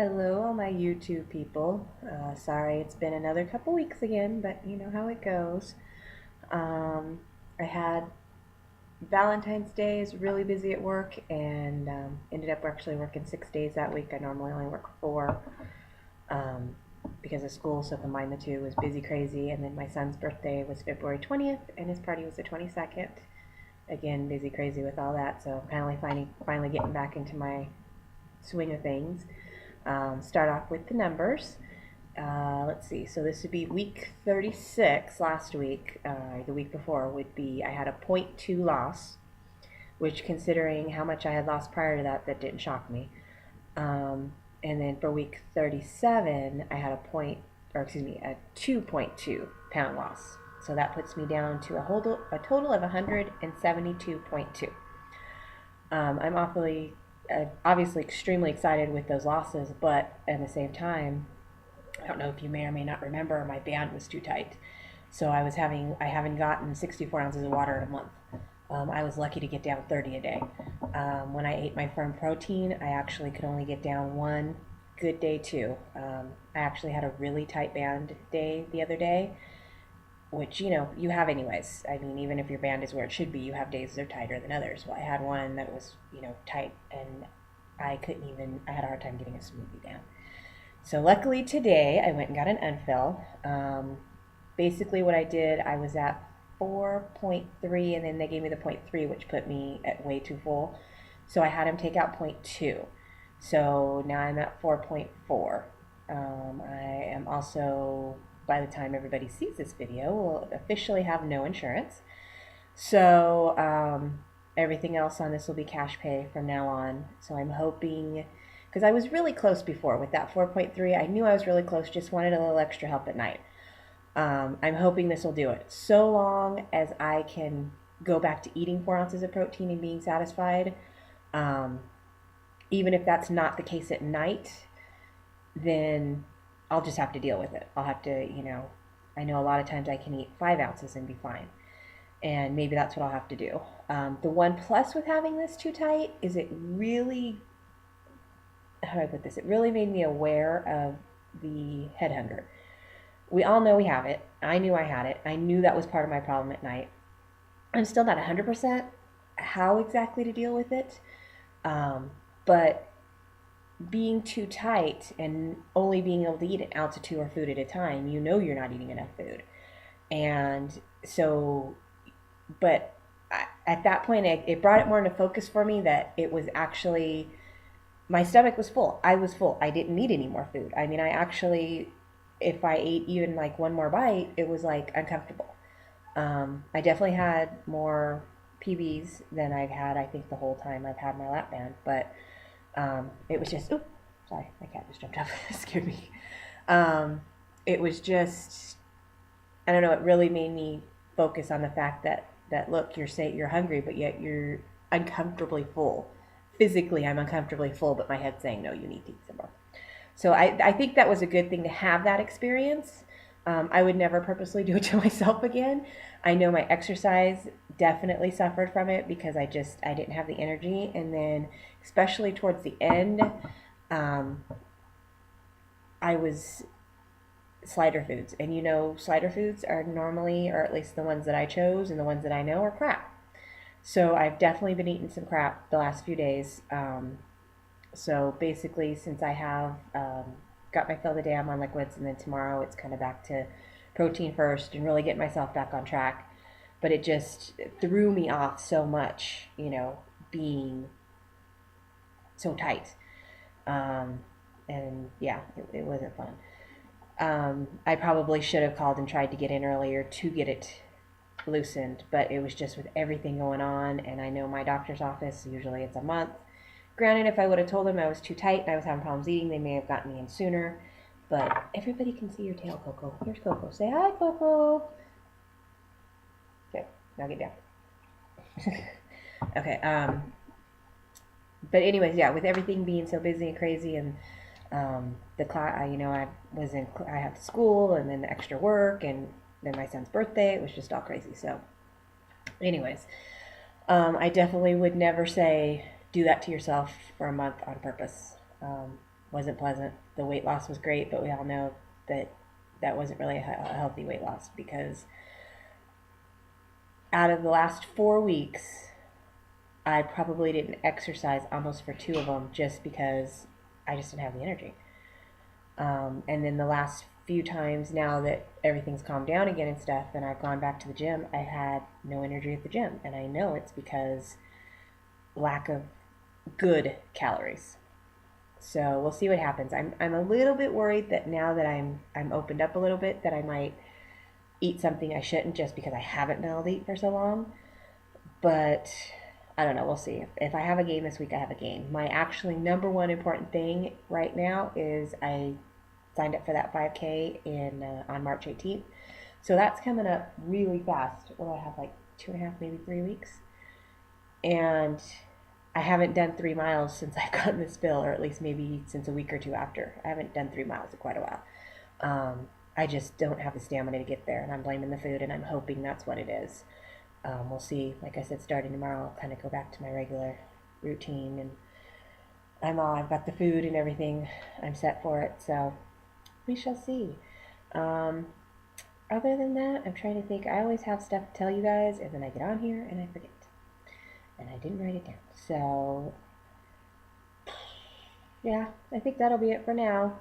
Hello, all my YouTube people. Sorry it's been another couple weeks again, but you know how it goes. Um, I had Valentine's Day is really busy at work and ended up actually working 6 days that week. I normally only work four um, because of school, so combine the two was busy crazy. And then my son's birthday was February 20th and his party was the 22nd. Again, busy crazy with all that, so finally getting back into my swing of things. Start off with the numbers. Let's see. So this would be week 36 last week. The week before would be I had a point 0.2 loss, which considering how much I had lost prior to that, that didn't shock me. And then for week 37, I had a 2.2 pound loss. So that puts me down to a total of 172.2. I'm obviously extremely excited with those losses, but at the same time, I don't know if you may or may not remember, my band was too tight. So I haven't gotten 64 ounces of water in a month. I was lucky to get down 30 a day. When I ate my firm protein, I actually could only get down one. Good day too. I actually had a really tight band day the other day, which you have anyways. I mean, even if your band is where it should be, you have days that are tighter than others. Well, I had one that was tight, and I had a hard time getting a smoothie down. So luckily today I went and got an unfill. Basically what I did, I was at 4.3 and then they gave me the point 0.3, which put me at way too full. So I had him take out point 0.2. So now I'm at 4.4. I am also, by the time everybody sees this video, will officially have no insurance. So everything else on this will be cash pay from now on. So I'm hoping, because I was really close before with that 4.3. I knew I was really close, just wanted a little extra help at night. I'm hoping this will do it. So long as I can go back to eating 4 ounces of protein and being satisfied, um, even if that's not the case at night, then I'll just have to deal with it. I'll have to, I know a lot of times I can eat 5 ounces and be fine. And maybe that's what I'll have to do. The one plus with having this too tight is how do I put this? It really made me aware of the head hunger. We all know we have it. I knew I had it. I knew that was part of my problem at night. I'm still not 100% how exactly to deal with it. But being too tight and only being able to eat an ounce or two of food at a time, you're not eating enough food. And so, but at that point, it brought it more into focus for me that it was actually, my stomach was full. I was full. I didn't need any more food. I mean, I actually, if I ate even like one more bite, it was like uncomfortable. I definitely had more PBs than I've had, I think, the whole time I've had my lap band, but it was just, oh, sorry, my cat just jumped up. It scared me. Um, it was just, I don't know, it really made me focus on the fact that look, you're hungry, but yet you're uncomfortably full. Physically, I'm uncomfortably full, but my head's saying, no, you need to eat some more. So I think that was a good thing to have that experience. I would never purposely do it to myself again. I know my exercise definitely suffered from it because I didn't have the energy, and then especially towards the end, um, I was slider foods, and slider foods are normally, or at least the ones that I chose and the ones that I know, are crap. So I've definitely been eating some crap the last few days. So basically, since I have got my fill today, I'm on liquids, and then tomorrow it's kind of back to protein first and really get myself back on track. But it just threw me off so much, being so tight. Um, and yeah, it wasn't fun. I probably should have called and tried to get in earlier to get it loosened, but it was just with everything going on, and I know my doctor's office, usually it's a month. Granted, if I would have told them I was too tight and I was having problems eating, they may have gotten me in sooner. But everybody can see your tail, Coco. Here's Coco. Say hi, Coco. Okay, now get down. Okay. But anyways, yeah, with everything being so busy and crazy, and the class, I had school, and then the extra work, and then my son's birthday. It was just all crazy. So, anyways, I definitely would never say do that to yourself for a month on purpose. wasn't pleasant. The weight loss was great, but we all know that that wasn't really a healthy weight loss because out of the last 4 weeks, I probably didn't exercise almost for 2 of them just because I just didn't have the energy. And then the last few times now that everything's calmed down again and stuff, and I've gone back to the gym, I had no energy at the gym, and I know it's because lack of good calories. So we'll see what happens. I'm a little bit worried that now that I'm opened up a little bit that I might eat something I shouldn't just because I haven't been able to eat for so long. But I don't know. We'll see. If I have a game this week, I have a game. My actually number one important thing right now is I signed up for that 5K in on March 18th. So that's coming up really fast. What do I have, like 2.5, maybe 3 weeks? And I haven't done 3 miles since I've gotten this bill, or at least maybe since a week or two after. I haven't done 3 miles in quite a while. I just don't have the stamina to get there, and I'm blaming the food, and I'm hoping that's what it is. We'll see. Like I said, starting tomorrow, I'll kind of go back to my regular routine, and I've got the food and everything. I'm set for it, so we shall see. Um, Other than that, I'm trying to think. I always have stuff to tell you guys, and then I get on here and I forget, and I didn't write it down. So yeah, I think that'll be it for now.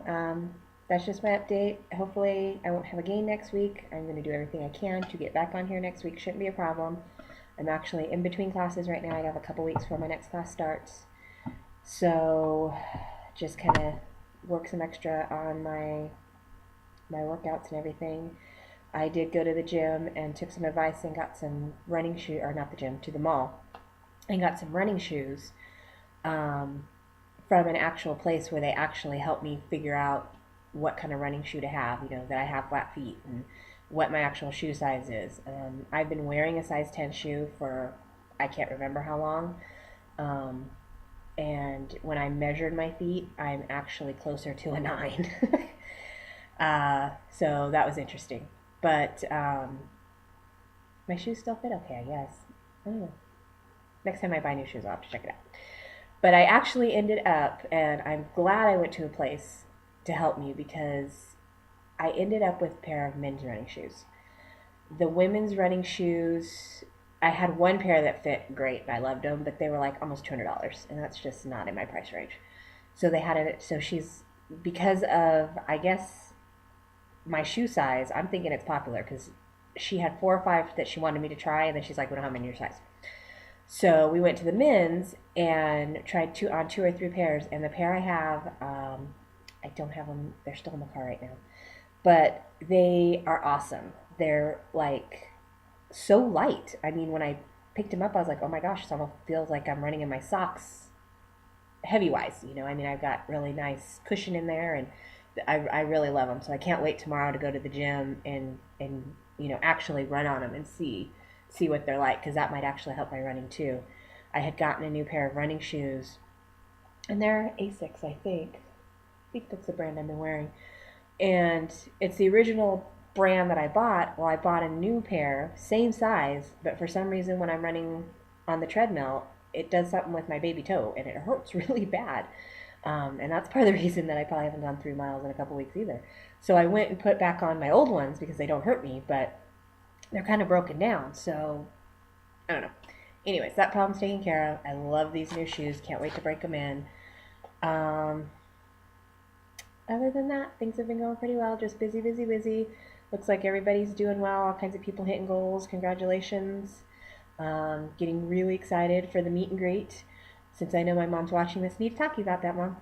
That's just my update. Hopefully, I won't have a game next week. I'm going to do everything I can to get back on here next week. Shouldn't be a problem. I'm actually in between classes right now. I have a couple weeks before my next class starts. So just kind of work some extra on my workouts and everything. I did go to the gym and took some advice and got some running shoes, or not the gym, to the mall, and got some running shoes um, from an actual place where they actually helped me figure out what kind of running shoe to have, that I have flat feet and what my actual shoe size is. I've been wearing a size 10 shoe for I can't remember how long. Um, and when I measured my feet, I'm actually closer to a 9. So that was interesting. But my shoes still fit okay, I guess. I don't know. Next time I buy new shoes, I'll have to check it out. But I actually ended up, and I'm glad I went to a place to help me because I ended up with a pair of men's running shoes. The women's running shoes, I had one pair that fit great and I loved them, but they were like almost $200, and that's just not in my price range. So they had it, so she's, because of, I guess, my shoe size, I'm thinking it's popular because she had 4 or 5 that she wanted me to try, and then she's like, we don't have them in your size. So we went to the men's and tried 2 or 3 pairs, and the pair I have, I don't have them. They're still in the car right now, but they are awesome. They're like so light. I mean, when I picked them up, I was like, oh my gosh, it almost feels like I'm running in my socks, heavy wise. I mean, I've got really nice cushion in there, and I really love them. So I can't wait tomorrow to go to the gym and actually run on them and see what they're like, because that might actually help my running too. I had gotten a new pair of running shoes, and they're Asics, I think. I think that's the brand I've been wearing. And it's the original brand that I bought. Well, I bought a new pair, same size, but for some reason when I'm running on the treadmill, it does something with my baby toe, and it hurts really bad. And that's part of the reason that I probably haven't done 3 miles in a couple weeks either. So I went and put back on my old ones because they don't hurt me, but they're kind of broken down. So I don't know. Anyways, that problem's taken care of. I love these new shoes. Can't wait to break them in. Um, Other than that, things have been going pretty well. Just busy, busy, busy. Looks like everybody's doing well. All kinds of people hitting goals. Congratulations. Getting really excited for the meet and greet. Since I know my mom's watching this, need to talk to you about that, Mom.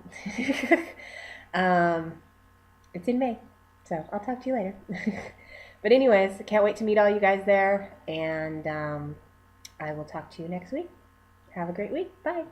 um, it's in May, so I'll talk to you later. But anyways, I can't wait to meet all you guys there, and I will talk to you next week. Have a great week. Bye.